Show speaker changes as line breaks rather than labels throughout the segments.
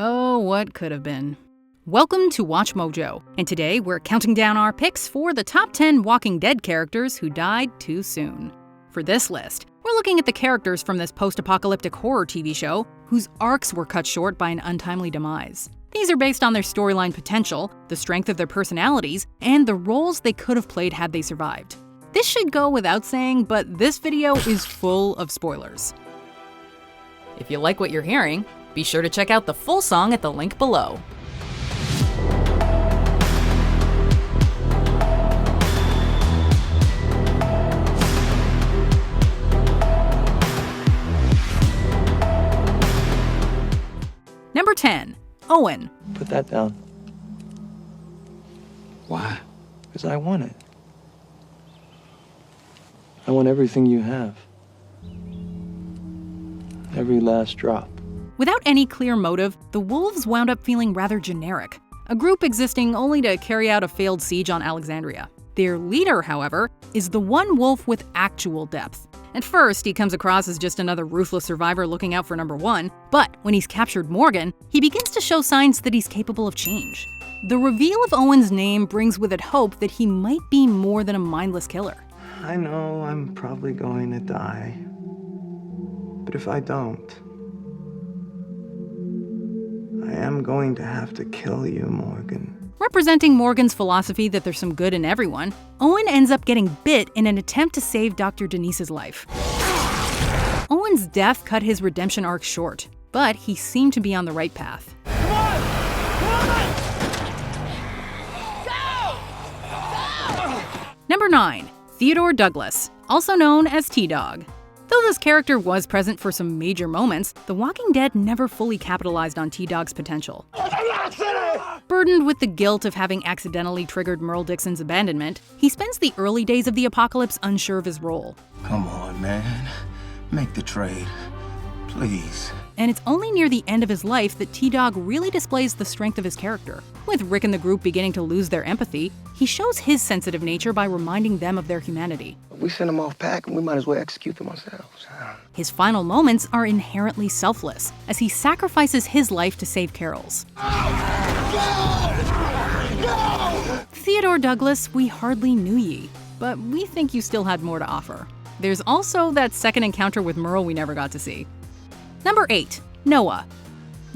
Oh, what could have been. Welcome to Watch Mojo, and today we're counting down our picks for the top 10 Walking Dead characters who died too soon. For this list, we're looking at the characters from this post-apocalyptic horror TV show whose arcs were cut short by an untimely demise. These are based on their storyline potential, the strength of their personalities, and the roles they could have played had they survived. This should go without saying, but this video is full of spoilers. If you like what you're hearing, be sure to check out the full song at the link below. Number 10, Owen.
Put that down.
Why?
Because I want it. I want everything you have. Every last drop.
Without any clear motive, the Wolves wound up feeling rather generic, a group existing only to carry out a failed siege on Alexandria. Their leader, however, is the one wolf with actual depth. At first, he comes across as just another ruthless survivor looking out for number one, but when he's captured Morgan, he begins to show signs that he's capable of change. The reveal of Owen's name brings with it hope that he might be more than a mindless killer.
I know I'm probably going to die. But if I don't, I am going to have to kill you, Morgan.
Representing Morgan's philosophy that there's some good in everyone, Owen ends up getting bit in an attempt to save Dr. Denise's life. Owen's death cut his redemption arc short, but he seemed to be on the right path.
Come on! Come on! Go!
Number 9, Theodore Douglas, also known as T-Dog. Though this character was present for some major moments, The Walking Dead never fully capitalized on T-Dog's potential. Burdened with the guilt of having accidentally triggered Merle Dixon's abandonment, he spends the early days of the apocalypse unsure of his role.
Come on, man. Make the trade. Please.
And it's only near the end of his life that T-Dog really displays the strength of his character. With Rick and the group beginning to lose their empathy, he shows his sensitive nature by reminding them of their humanity.
We send them off pack and we might as well execute them ourselves.
His final moments are inherently selfless, as he sacrifices his life to save Carol's. Theodore Douglas, we hardly knew ye, but we think you still had more to offer. There's also that second encounter with Merle we never got to see. Number 8, Noah.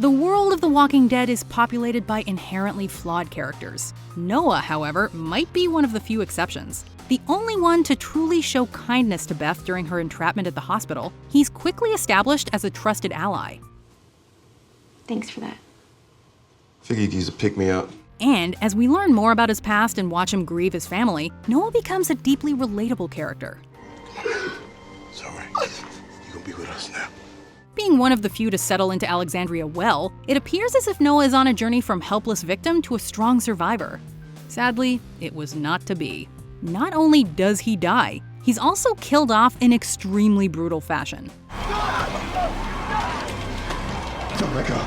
The world of The Walking Dead is populated by inherently flawed characters. Noah, however, might be one of the few exceptions. The only one to truly show kindness to Beth during her entrapment at the hospital, he's quickly established as a trusted ally.
Thanks for that.
Figured you'd use a pick-me-up.
And as we learn more about his past and watch him grieve his family, Noah becomes a deeply relatable character.
It's all right. You're gonna be with us now.
Being one of the few to settle into Alexandria well, it appears as if Noah is on a journey from helpless victim to a strong survivor. Sadly, it was not to be. Not only does he die, he's also killed off in extremely brutal fashion.
Don't let go.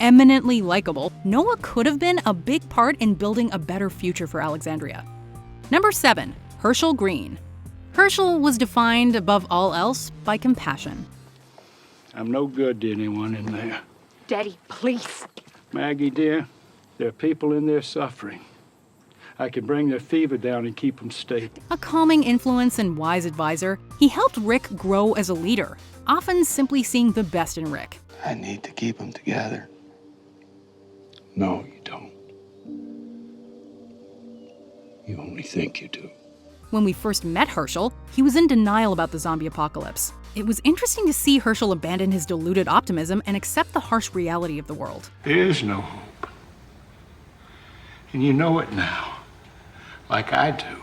Eminently likable, Noah could have been a big part in building a better future for Alexandria. Number 7, Hershel Green. Hershel was defined, above all else, by compassion.
I'm no good to anyone in there.
Daddy, please.
Maggie, dear, there are people in there suffering. I can bring their fever down and keep them stable.
A calming influence and wise advisor, he helped Rick grow as a leader, often simply seeing the best in Rick.
I need to keep them together.
No, you don't. You only think you do.
When we first met Hershel, he was in denial about the zombie apocalypse. It was interesting to see Hershel abandon his deluded optimism and accept the harsh reality of the world.
There is no hope. And you know it now. Like I do.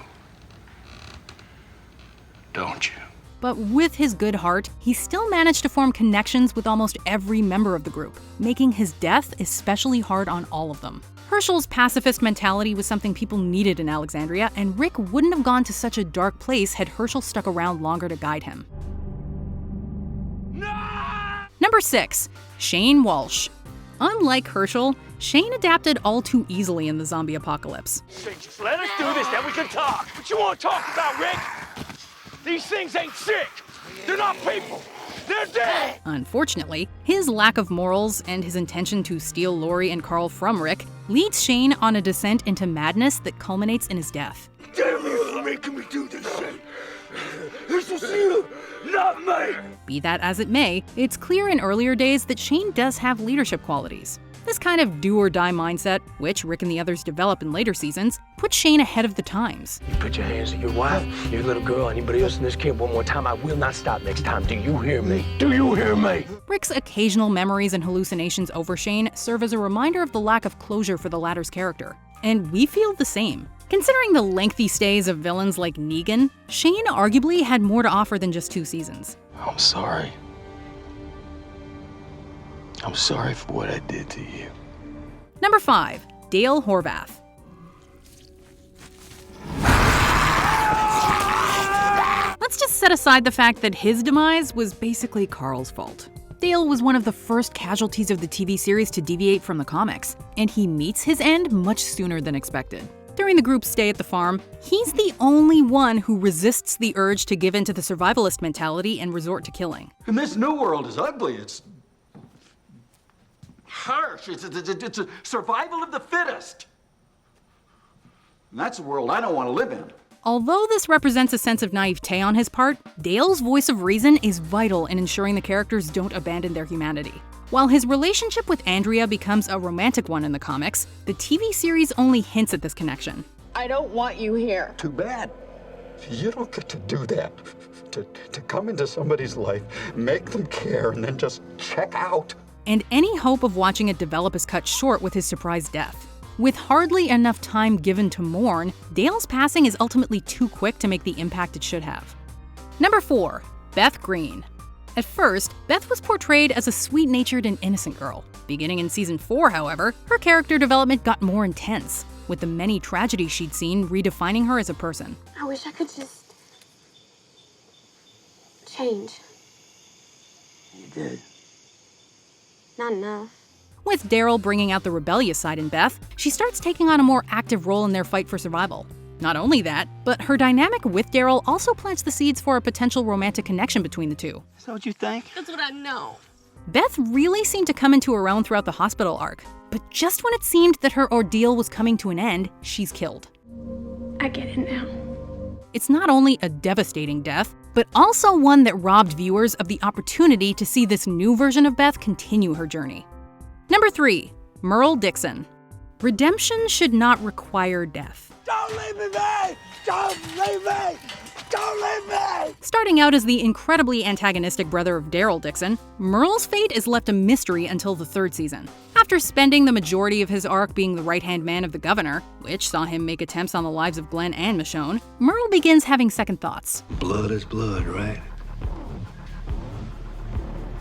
Don't you?
But with his good heart, he still managed to form connections with almost every member of the group, making his death especially hard on all of them. Hershel's pacifist mentality was something people needed in Alexandria, and Rick wouldn't have gone to such a dark place had Hershel stuck around longer to guide him. No! Number 6, Shane Walsh. Unlike Hershel, Shane adapted all too easily in the zombie apocalypse.
Just let us do this, then we can talk. What you want to talk about, Rick? These things ain't sick. They're not people. They're dead!
Unfortunately, his lack of morals and his intention to steal Lori and Carl from Rick leads Shane on a descent into madness that culminates in his death.
Damn you for making me do this shit! This was you, not me!
Be that as it may, it's clear in earlier days that Shane does have leadership qualities. This kind of do-or-die mindset, which Rick and the others develop in later seasons, puts Shane ahead of the times.
You put your hands on your wife, your little girl, anybody else in this camp one more time, I will not stop next time. Do you hear me? Do you hear me?
Rick's occasional memories and hallucinations over Shane serve as a reminder of the lack of closure for the latter's character. And we feel the same. Considering the lengthy stays of villains like Negan, Shane arguably had more to offer than just 2 seasons.
I'm sorry. I'm sorry for what I did to you.
Number 5. Dale Horvath. Let's just set aside the fact that his demise was basically Carl's fault. Dale was one of the first casualties of the TV series to deviate from the comics, and he meets his end much sooner than expected. During the group's stay at the farm, he's the only one who resists the urge to give in to the survivalist mentality and resort to killing.
And this new world is ugly. It's harsh. It's a survival of the fittest. And that's a world I don't want to live in.
Although this represents a sense of naivete on his part, Dale's voice of reason is vital in ensuring the characters don't abandon their humanity. While his relationship with Andrea becomes a romantic one in the comics, the TV series only hints at this connection.
I don't want you here.
Too bad. You don't get to do that. To come into somebody's life, make them care, and then just check out.
And any hope of watching it develop is cut short with his surprise death. With hardly enough time given to mourn, Dale's passing is ultimately too quick to make the impact it should have. Number 4. Beth Greene. At first, Beth was portrayed as a sweet-natured and innocent girl. Beginning in season 4, however, her character development got more intense, with the many tragedies she'd seen redefining her as a person.
I wish I could just change.
You did.
Not enough.
With Daryl bringing out the rebellious side in Beth, she starts taking on a more active role in their fight for survival. Not only that, but her dynamic with Daryl also plants the seeds for a potential romantic connection between the two.
Is that what you think?
That's what I know.
Beth really seemed to come into her own throughout the hospital arc, but just when it seemed that her ordeal was coming to an end, she's killed.
I get it now.
It's not only a devastating death, but also one that robbed viewers of the opportunity to see this new version of Beth continue her journey. Number 3. Merle Dixon. Redemption should not require death.
Don't leave me, man! Don't leave me! Don't leave me!
Starting out as the incredibly antagonistic brother of Daryl Dixon, Merle's fate is left a mystery until the 3rd season. After spending the majority of his arc being the right-hand man of the governor, which saw him make attempts on the lives of Glenn and Michonne, Merle begins having second thoughts.
Blood is blood, right?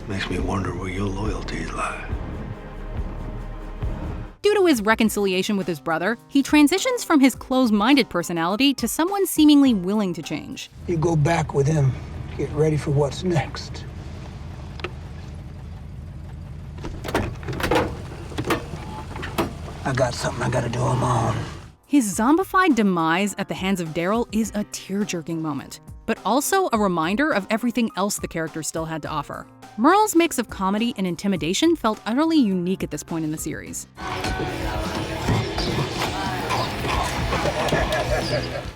Makes me wonder where your loyalties lie.
Due to his reconciliation with his brother, he transitions from his closed-minded personality to someone seemingly willing to change.
You go back with him. Get ready for what's next. I got something I gotta do on my own.
His zombified demise at the hands of Daryl is a tear-jerking moment, but also a reminder of everything else the character still had to offer. Merle's mix of comedy and intimidation felt utterly unique at this point in the series.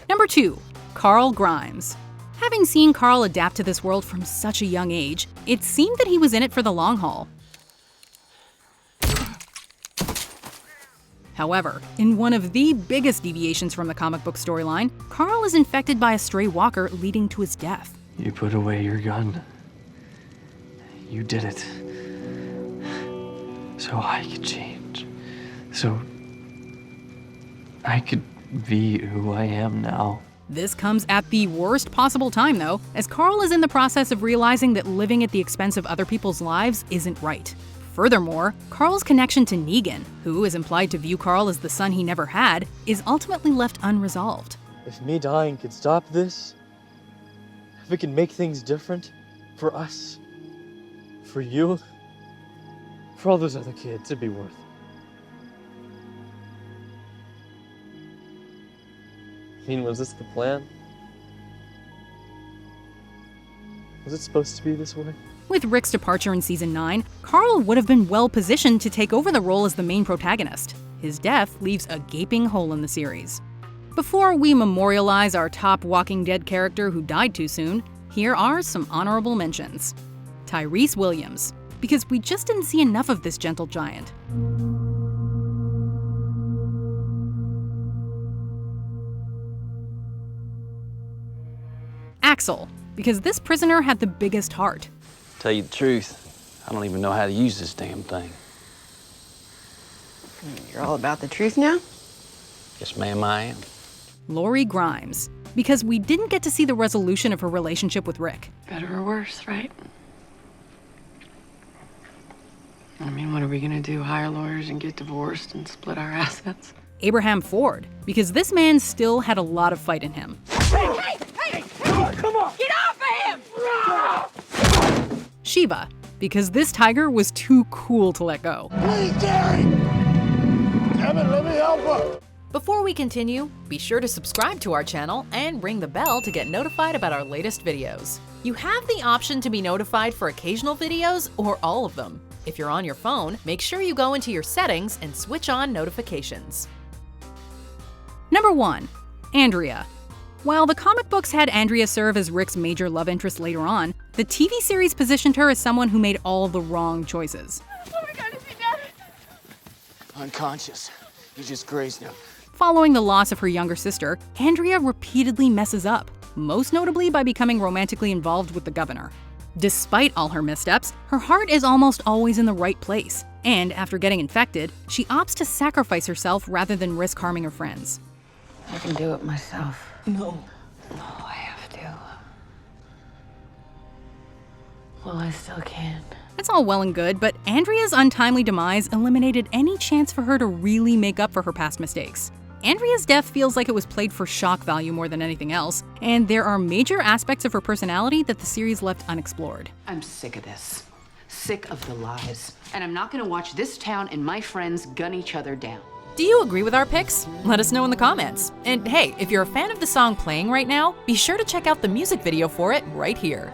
Number 2. Carl Grimes. Having seen Carl adapt to this world from such a young age, it seemed that he was in it for the long haul. However, in one of the biggest deviations from the comic book storyline, Carl is infected by a stray walker, leading to his death.
You put away your gun. You did it. So I could change. So I could be who I am now.
This comes at the worst possible time, though, as Carl is in the process of realizing that living at the expense of other people's lives isn't right. Furthermore, Carl's connection to Negan, who is implied to view Carl as the son he never had, is ultimately left unresolved.
If me dying could stop this, if it could make things different for us, for you, for all those other kids, it'd be worth it. I mean, was this the plan? Was it supposed to be this way?
With Rick's departure in season 9, Carl would have been well positioned to take over the role as the main protagonist. His death leaves a gaping hole in the series. Before we memorialize our top Walking Dead character who died too soon, here are some honorable mentions. Tyrese Williams, because we just didn't see enough of this gentle giant. Axel, because this prisoner had the biggest heart.
Tell you the truth, I don't even know how to use this damn thing.
You're all about the truth now?
Yes, ma'am, I am.
Lori Grimes, because we didn't get to see the resolution of her relationship with Rick.
Better or worse, right? I mean, what are we gonna do? Hire lawyers and get divorced and split our assets?
Abraham Ford, because this man still had a lot of fight in him.
Hey! Come on! Get off of him!
Shiva, because this tiger was too cool to let go.
Please, Jerry! Damn it, let me help her!
Before we continue, be sure to subscribe to our channel and ring the bell to get notified about our latest videos. You have the option to be notified for occasional videos or all of them. If you're on your phone, make sure you go into your settings and switch on notifications.
Number 1. Andrea. While the comic books had Andrea serve as Rick's major love interest later on, the TV series positioned her as someone who made all the wrong choices.
Oh my God, is he dead?
Unconscious. He just grazed him.
Following the loss of her younger sister, Andrea repeatedly messes up, most notably by becoming romantically involved with the governor. Despite all her missteps, her heart is almost always in the right place, and after getting infected, she opts to sacrifice herself rather than risk harming her friends.
I can do it myself.
No.
Oh, I have to. Well, I still can.
That's all well and good, but Andrea's untimely demise eliminated any chance for her to really make up for her past mistakes. Andrea's death feels like it was played for shock value more than anything else, and there are major aspects of her personality that the series left unexplored.
I'm sick of this. Sick of the lies. And I'm not gonna watch this town and my friends gun each other down.
Do you agree with our picks? Let us know in the comments. And hey, if you're a fan of the song playing right now, be sure to check out the music video for it right here.